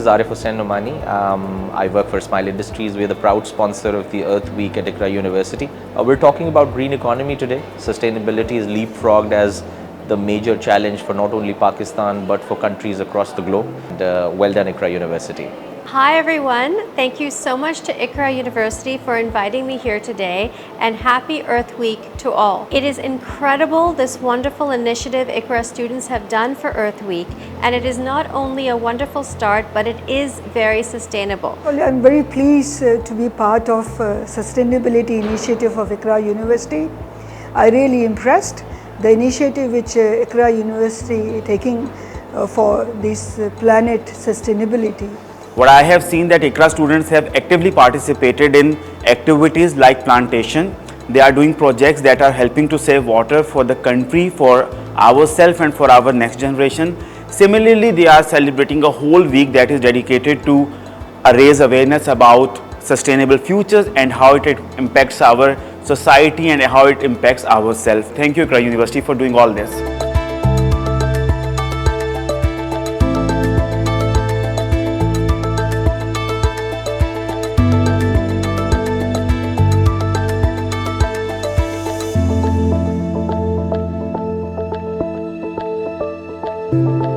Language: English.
is Arif Hussain Nomani. I work for Smile Industries. We're the proud sponsor of the Earth Week at ICRA University. We're talking about green economy today. Sustainability is leapfrogged as the major challenge for not only Pakistan but for countries across the globe. And, well done, ICRA University. Hi everyone, thank you so much to ICRA University for inviting me here today, and happy Earth Week to all. It is incredible, this wonderful initiative ICRA students have done for Earth Week, and it is not only a wonderful start but it is very sustainable. Well, I'm very pleased to be part of sustainability initiative of ICRA University. I really impressed the initiative which ICRA University taking for this planet sustainability. What I have seen that ICRA students have actively participated in activities like plantation. They are doing projects that are helping to save water for the country, for ourselves and for our next generation. Similarly, they are celebrating a whole week that is dedicated to raise awareness about sustainable futures and how it impacts our society and how it impacts ourselves. Thank you, ICRA University, for doing all this. Thank you.